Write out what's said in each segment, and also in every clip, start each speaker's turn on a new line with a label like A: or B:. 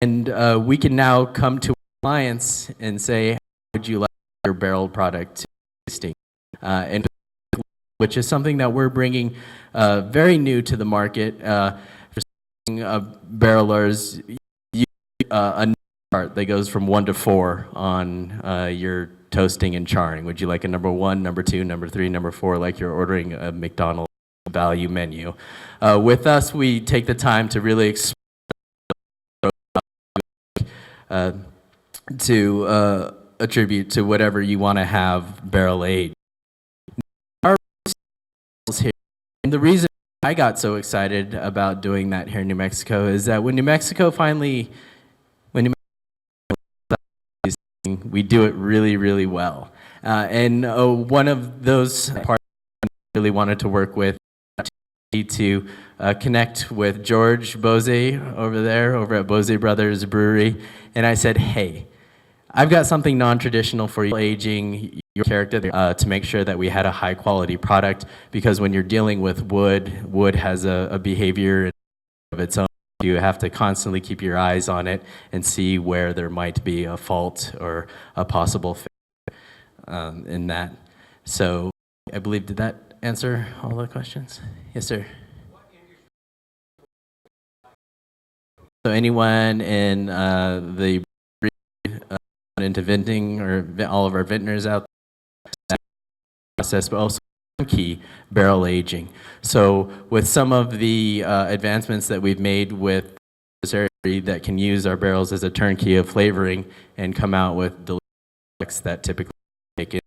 A: And we can now come to clients and say, how would you like your barrel product tasting? And which is something that we're bringing very new to the market. For barrelers, a chart that goes from 1 to 4 on your toasting and charring. Would you like a number 1, number 2, number 3, number 4, like you're ordering a McDonald's value menu? With us, we take the time to really explore to attribute to whatever you want to have barrel aged. Our here, and the reason I got so excited about doing that here in New Mexico is that when New Mexico we do it really, really well. And one of those parts I really wanted to work with to connect with George Bose over at Bose Brothers Brewery. And I said, hey, I've got something non-traditional for you, aging your character to make sure that we had a high quality product, because when you're dealing with wood has a behavior of its own. You have to constantly keep your eyes on it and see where there might be a fault or a possible failure in that. So I believe, did that answer all the questions? Yes, sir. So anyone in the into venting, or all of our vintners out there, process, but also key barrel aging. So with some of the advancements that we've made with this area that can use our barrels as a turnkey of flavoring and come out with delicious products that typically take it.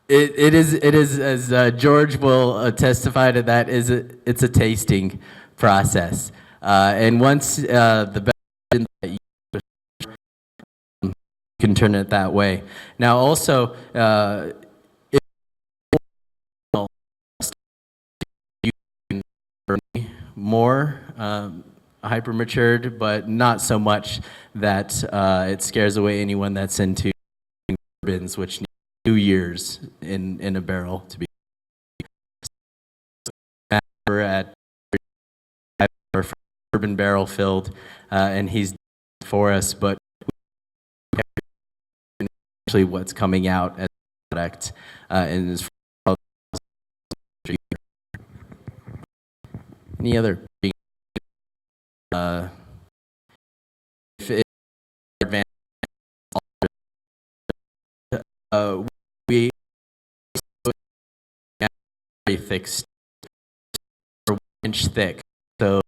A: It is as George will testify to that, it's a tasting process, and once the beverage you can turn it that way. Now also, you can more hyper matured, but not so much that it scares away anyone that's into bourbons, which need 2 years in a barrel to be. We're at our bourbon barrel filled, and he's for us, but actually what's coming out as a product and is any other if it advanced we very thick, 1 inch thick, so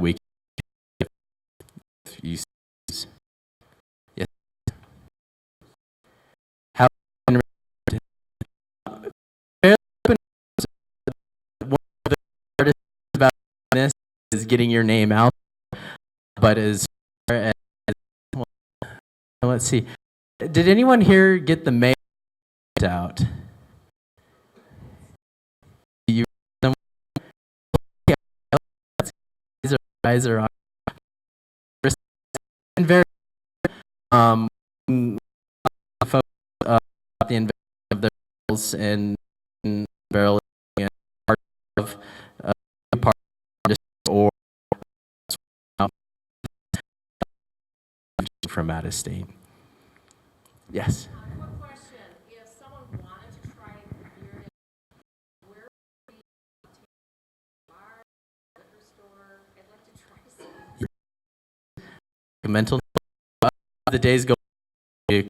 A: we use. Yes. How one of the hardest about this is getting your name out, but as far as, well, let's see, did anyone here get the mail out? You guys are on very folks the invention of the barrels and barrel and part of part or from out of state. Yes.
B: One question: if someone wanted to try beer, where would be a bar, liquor store? I'd like to try some.
A: Mental. The days go. We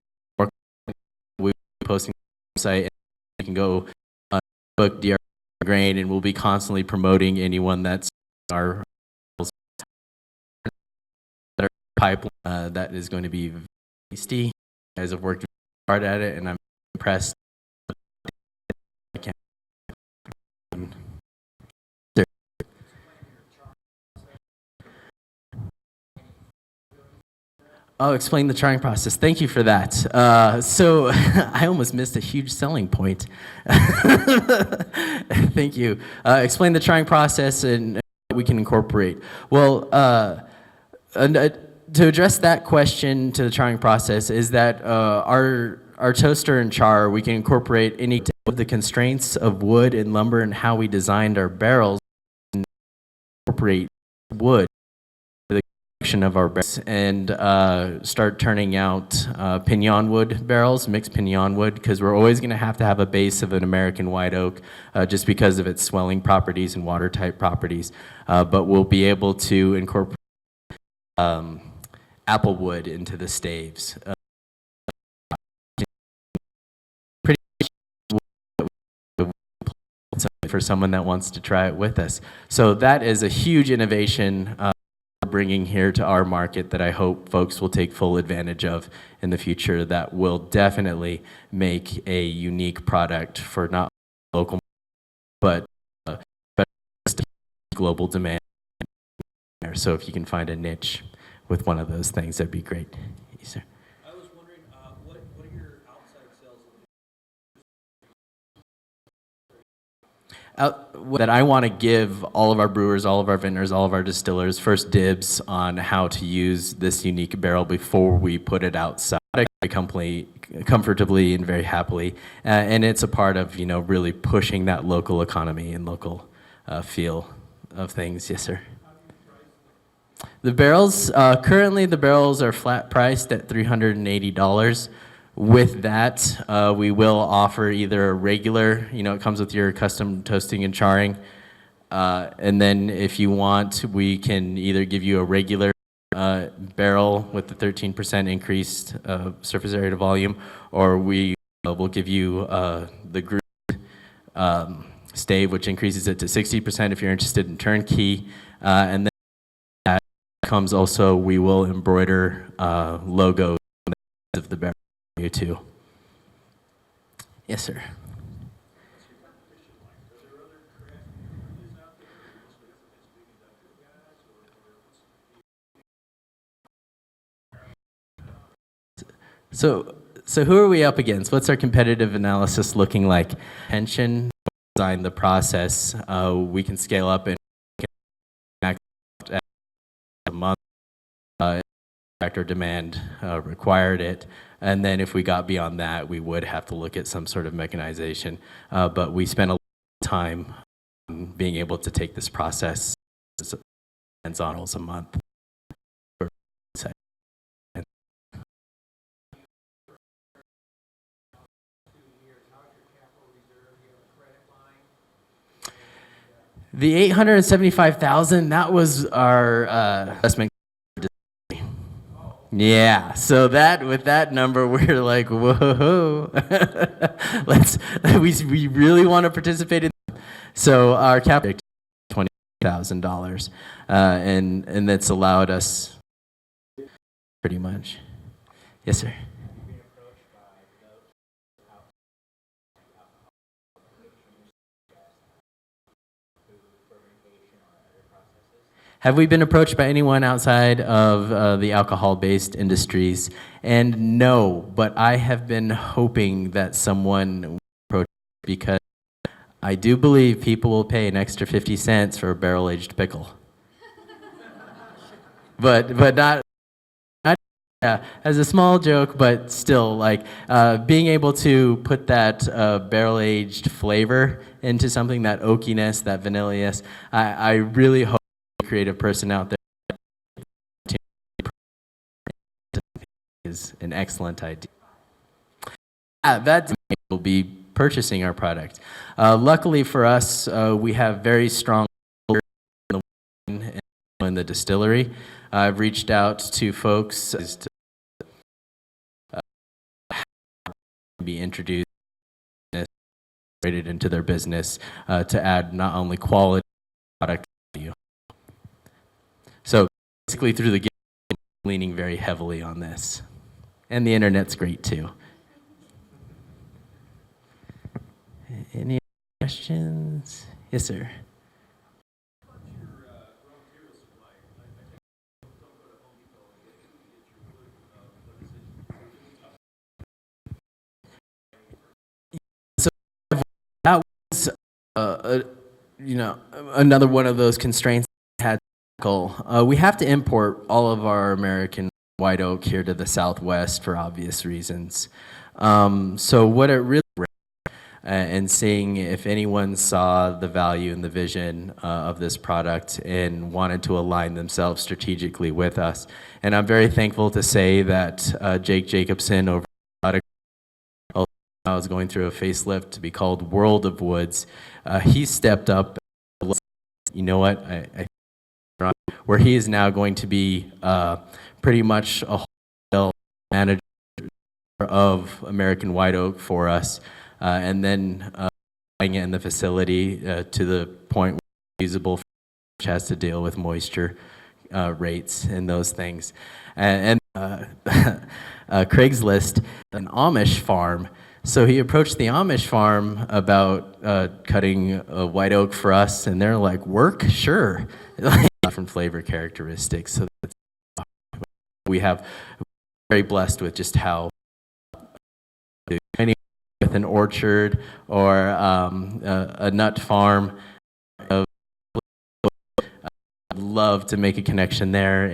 A: posting on the site, and you can go book DR Grain, and we'll be constantly promoting anyone that's our pipeline. That is going to be tasty. You guys have worked hard at it, and I'm impressed. Oh, explain the charring process. Thank you for that. So I almost missed a huge selling point. Thank you. Explain the charring process and we can incorporate. Well, to address that question to the charring process is that our toaster and char, we can incorporate any of the constraints of wood and lumber and how we designed our barrels, and incorporate wood for the construction of our barrels, and start turning out pinon wood barrels, mixed pinon wood, because we're always going to have a base of an American white oak just because of its swelling properties and watertight properties. But we'll be able to incorporate apple wood into the staves. Pretty for someone that wants to try it with us. So that is a huge innovation we're bringing here to our market that I hope folks will take full advantage of in the future. That will definitely make a unique product for not local, but global demand. So if you can find a niche with one of those things, that'd be great. Yes, sir.
C: I was wondering, what are your outside sales?
A: That I want to give all of our brewers, all of our vintners, all of our distillers first dibs on how to use this unique barrel before we put it outside comfortably and very happily. And it's a part of, really pushing that local economy and local feel of things. Yes, sir. The barrels, currently the barrels are flat priced at $380. With that, we will offer either a regular, it comes with your custom toasting and charring. And then if you want, we can either give you a regular barrel with the 13% increased surface area to volume, or we will give you the group stave, which increases it to 60% if you're interested in turnkey. And then that comes also, we will embroider logos of the barrel too. Yes, sir. So who are we up against? What's our competitive analysis looking like? Pension, design the process. We can scale up in a month. Factor demand required it, and then if we got beyond that, we would have to look at some sort of mechanization. But we spent a lot of time being able to take this process hands-on a month. The $875,000, that was our investment. Yeah, so with that number, we're like, whoa, we really want to participate in. So our capital $20,000, and that's allowed us pretty much. Yes, sir. Have we been approached by anyone outside of the alcohol-based industries? And no, but I have been hoping that someone will approach, because I do believe people will pay an extra 50 cents for a barrel-aged pickle. but not as a small joke, but still, like being able to put that barrel-aged flavor into something, that oakiness, that vanilla-ness, I really hope creative person out there is an excellent idea. That will be purchasing our product. Luckily for us, we have very strong in the distillery. I've reached out to folks to be introduced into their business to add not only quality product value. So basically through the game, leaning very heavily on this. And the internet's great too. Any questions? Yes, sir. So that was, another one of those constraints we had We have to import all of our American white oak here to the Southwest for obvious reasons. So what it really and seeing if anyone saw the value and the vision of this product and wanted to align themselves strategically with us. And I'm very thankful to say that Jake Jacobson over at I was going through a facelift to be called World of Woods. He stepped up. You know what? Where he is now going to be pretty much a wholesale manager of American white oak for us, and then buying it in the facility to the point where it's usable, which has to deal with moisture rates and those things. And Craigslist, an Amish farm. So he approached the Amish farm about cutting a white oak for us, and they're like, "Work? Sure." Different flavor characteristics. So we have very blessed with just how many with an orchard or a nut farm. I'd love to make a connection there.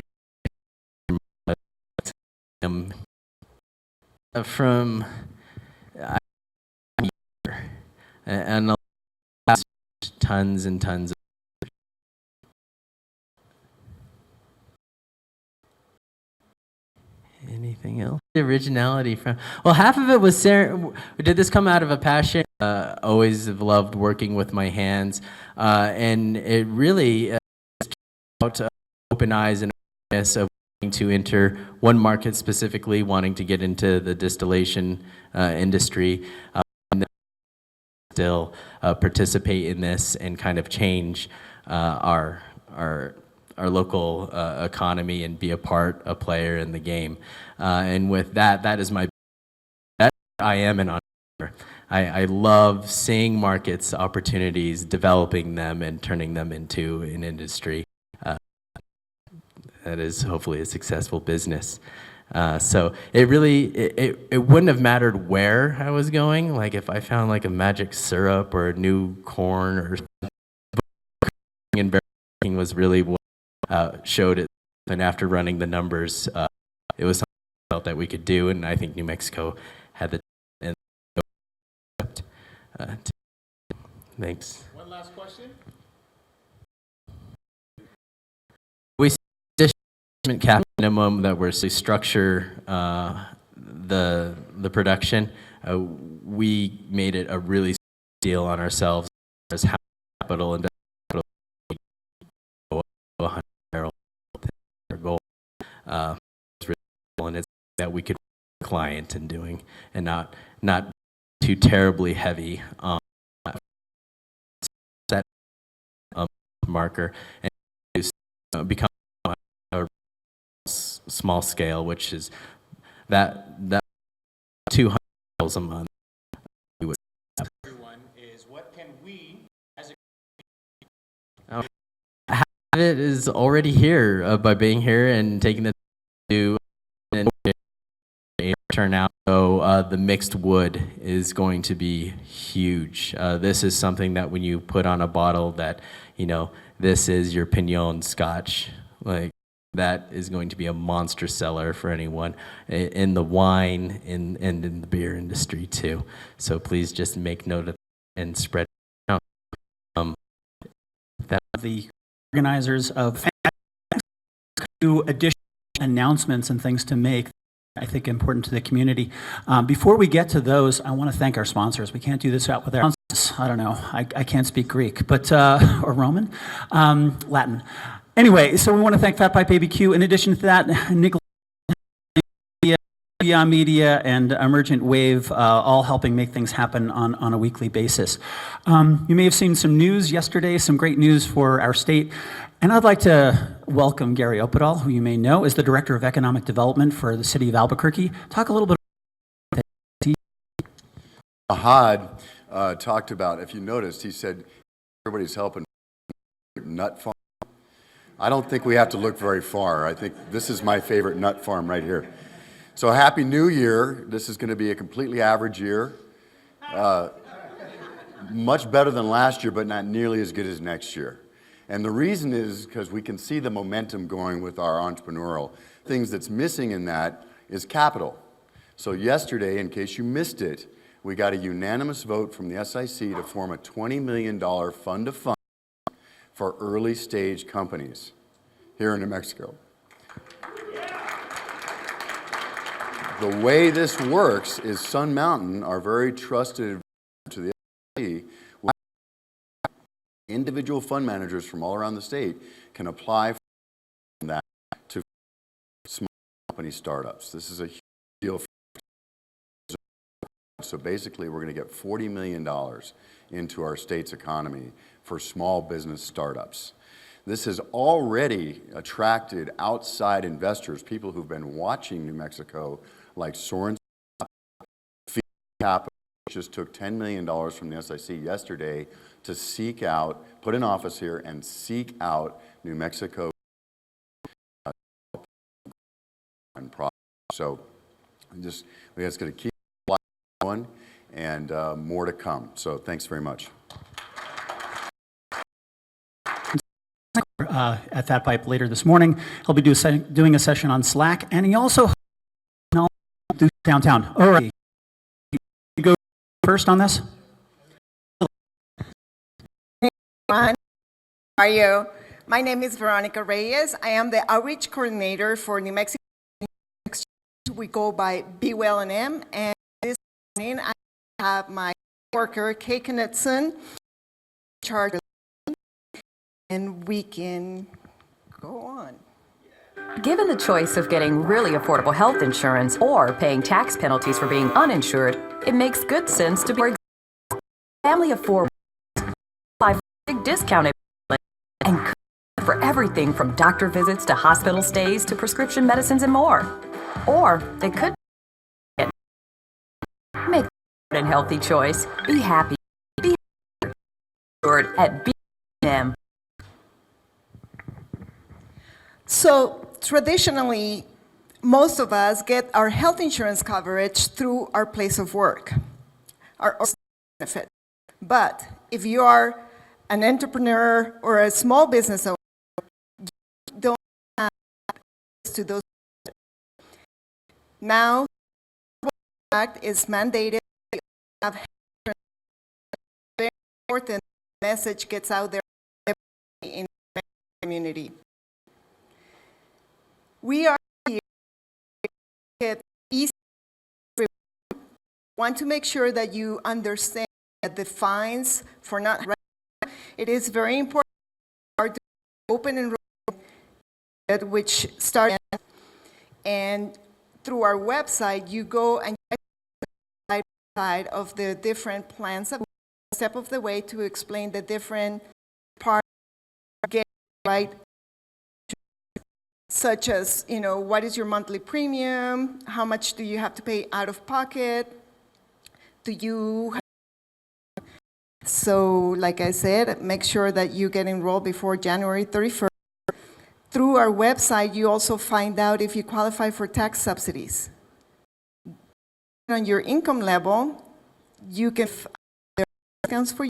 A: From and tons and tons of anything else? The originality from, well, half of it was did this come out of a passion? Always have loved working with my hands, and it really about open eyes and awareness of wanting to enter one market specifically, wanting to get into the distillation industry, and then still participate in this and kind of change our local economy and be a player in the game. And with that, that I am an entrepreneur. I love seeing markets, opportunities, developing them, and turning them into an industry that is hopefully a successful business. So it really, it wouldn't have mattered where I was going. Like if I found like a magic syrup or a new corn or something, and baking was really what showed it. And after running the numbers, it was something I felt that we could do, and I think New Mexico had the. Thanks.
D: One last question.
A: We cap minimum that we're to structure the production. We made it a really deal on ourselves as capital investment. 100 barrel our goal. It's really cool, and it's that we could client in doing, and not too terribly heavy on set marker, and become a small scale, which is that 200 barrels a month.
D: Everyone is what can we as
A: Half of it is already here by being here and taking the to turn out. So the mixed wood is going to be huge. This is something that when you put on a bottle that, you know, this is your Pignon Scotch, like that is going to be a monster seller for anyone in the wine and in the beer industry too. So please just make note of that and spread it out.
E: The organizers of do additional announcements and things to make, I think, important to the community. Before we get to those, I want to thank our sponsors. We can't do this without our sponsors. I don't know. I can't speak Greek, but or Roman, Latin. Anyway, so we want to thank Fat Pipe ABQ. In addition to that, Nicholas Media and Emergent Wave, all helping make things happen on a weekly basis. You may have seen some news yesterday, some great news for our state. And I'd like to welcome Gary Opedal, who you may know is the Director of Economic Development for the city of Albuquerque. Talk a little bit about that.
F: Ahad talked about, if you noticed, he said everybody's helping nut farm. I don't think we have to look very far. I think this is my favorite nut farm right here. So Happy New Year. This is going to be a completely average year. Much better than last year, but not nearly as good as next year. And the reason is because we can see the momentum going with our entrepreneurial. Things that's missing in that is capital. So yesterday, in case you missed it, we got a unanimous vote from the SIC to form a $20 million fund-to-fund for early-stage companies here in New Mexico. The way this works is Sun Mountain, our very trusted to the SIC, individual fund managers from all around the state can apply for that to small company startups. This is a huge deal. So basically, we're going to get $40 million into our state's economy for small business startups. This has already attracted outside investors, people who've been watching New Mexico, like Soren Capital, which just took $10 million from the SIC yesterday to seek out, put an office here and seek out New Mexico and products. So we just going to keep going and more to come. So thanks very much.
E: At Fat Pipe later this morning, he'll be doing a session on Slack, and he also do downtown. All right, you go first on this.
G: How are you? My name is Veronica Reyes. I am the outreach coordinator for New Mexico. We go by Be Well and M. And this morning I have my worker, Kay Knutson, in charge, and we can go on.
H: Given the choice of getting really affordable health insurance or paying tax penalties for being uninsured, it makes good sense to be family of four by big discounted and for everything from doctor visits to hospital stays to prescription medicines and more. Or they could make a healthy choice. Be happy. Be insured at BM.
G: So traditionally, most of us get our health insurance coverage through our place of work, our benefit. But if you are an entrepreneur or a small business owner, you don't have access to those. Now, the Act is mandated to have health insurance. Very important message gets out there in the community. We are here to make it easy. Want to make sure that you understand that the fines for not. It is very important to open enrollment, which starts, and through our website, you go and get side of the different plans, step of the way to explain the different parts, get right. Such as, what is your monthly premium? How much do you have to pay out of pocket? So, like I said, make sure that you get enrolled before January 31st. Through our website, you also find out if you qualify for tax subsidies. On your income level, you can find discounts for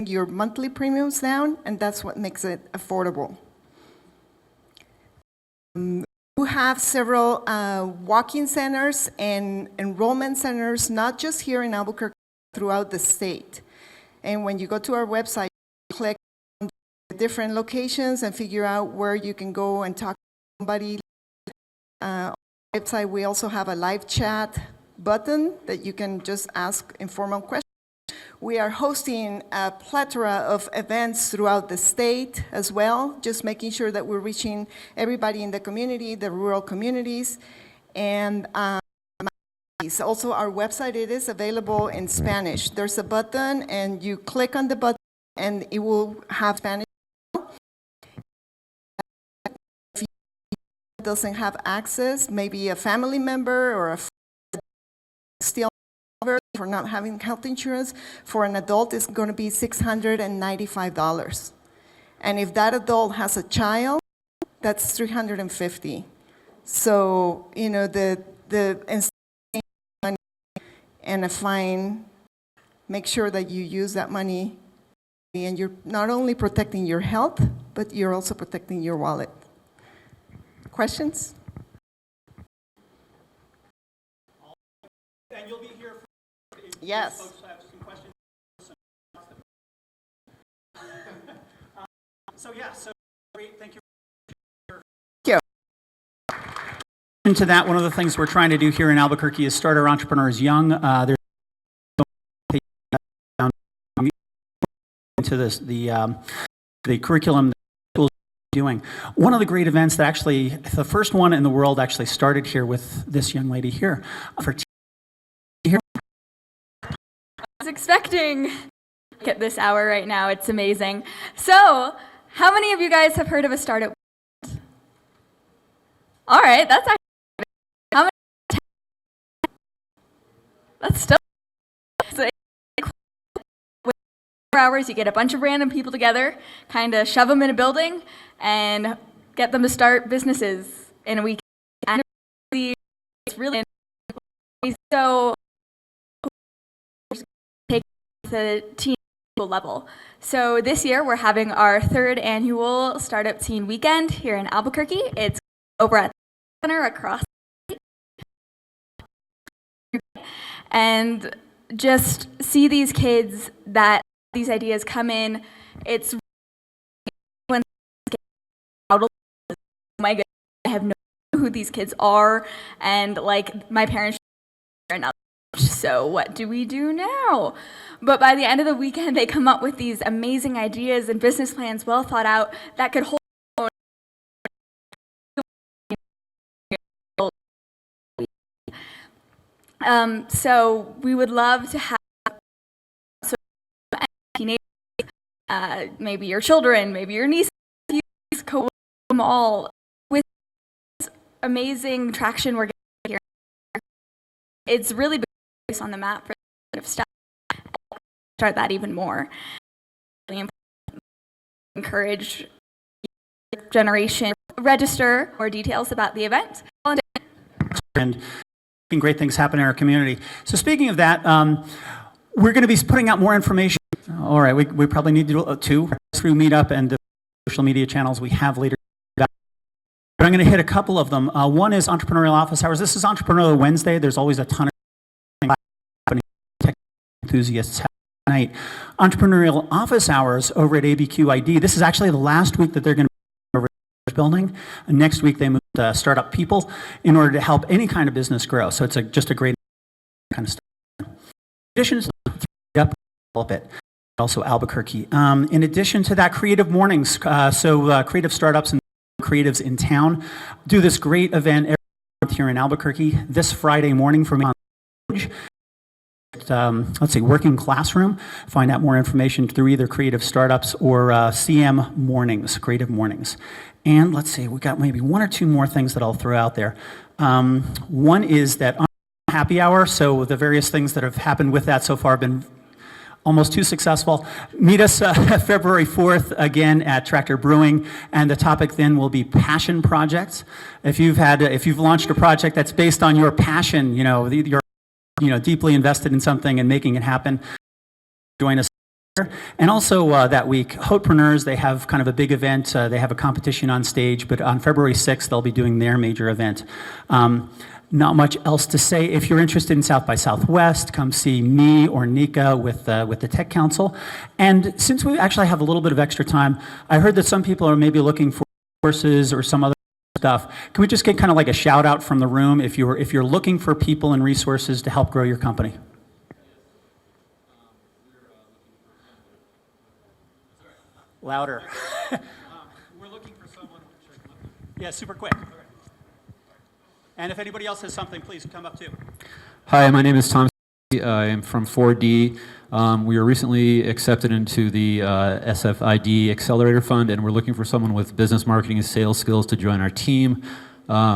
G: your monthly premiums down, and that's what makes it affordable. We have several walk-in centers and enrollment centers, not just here in Albuquerque, throughout the state. And when you go to our website, you click on the different locations and figure out where you can go and talk to somebody. On the website, we also have a live chat button that you can just ask informal questions. We are hosting a plethora of events throughout the state as well, just making sure that we're reaching everybody in the community, the rural communities. And also our website, it is available in Spanish. There's a button and you click on the button and it will have Spanish. If you doesn't have access, maybe a family member or a friend still for not having health insurance, for an adult is going to be $695. And if that adult has a child, that's $350. So, the and a fine, make sure that you use that money and you're not only protecting your health, but you're also protecting your wallet. Questions?
E: And you'll be here for
G: Yes.
E: folks have some questions. So yeah, so great, thank you. To that, one of the things we're trying to do here in Albuquerque is start our entrepreneurs young. There's into this the curriculum that schools are doing. One of the great events that actually, the first one in the world, actually started here with this young lady here. For here.
I: I was expecting at this hour right now. It's amazing. So, how many of you guys have heard of a startup? All right, that's actually how many? That's still so 4 hours. You get a bunch of random people together, kind of shove them in a building, and get them to start businesses in a week. And it's really so take the teen level. So this year we're having our 3rd annual Startup Teen Weekend here in Albuquerque. It's over at the center across and just see these kids that these ideas come in. It's when oh my goodness, I have no idea who these kids are, and like my parents are not. So what do we do now? But by the end of the weekend, they come up with these amazing ideas and business plans, well thought out, that could hold. So we would love to have teenagers, maybe your children, maybe your nieces, co them all with this amazing traction we're getting here. It's really based on the map for the stuff. Start that even more. Really encourage generation. Register more details about the event.
E: And great things happen in our community. So speaking of that, we're going to be putting out more information. All right, we probably need to do 2 through Meetup and the social media channels we have later. But I'm going to hit a couple of them. One is Entrepreneurial Office Hours. This is Entrepreneurial Wednesday. There's always a ton of tech enthusiasts tonight. Entrepreneurial Office Hours over at ABQID. This is actually the last week that they're going to be over at the building. Next week they move to Startup People in order to help any kind of business grow. So it's just a great kind of stuff. In addition to up a little bit, also Albuquerque. In addition to that, Creative Mornings. Creative startups and creatives in town do this great event every month here in Albuquerque. This Friday morning for me on let's see, Working Classroom. Find out more information through either Creative Startups or CM Mornings, Creative Mornings. And let's see, we got maybe 1 or 2 more things that I'll throw out there. One is that happy hour. So the various things that have happened with that so far have been almost too successful. Meet us February 4th again at Tractor Brewing, and the topic then will be passion projects. If you've launched a project that's based on your passion, you're deeply invested in something and making it happen, join us. And also that week, Hotepreneurs, they have kind of a big event. They have a competition on stage, but on February 6th, they'll be doing their major event. Not much else to say. If you're interested in South by Southwest, come see me or Nika with the Tech Council. And since we actually have a little bit of extra time, I heard that some people are maybe looking for courses or some other stuff. Can we just get kind of like a shout out from the room if you're looking for people and resources to help grow your company? Louder.
J: We're looking for someone.
E: Yeah, super quick. And if anybody else has something, please come up too.
J: Hi, my name is Tom. I am from 4D. We were recently accepted into the SFID Accelerator Fund, and we're looking for someone with business marketing and sales skills to join our team.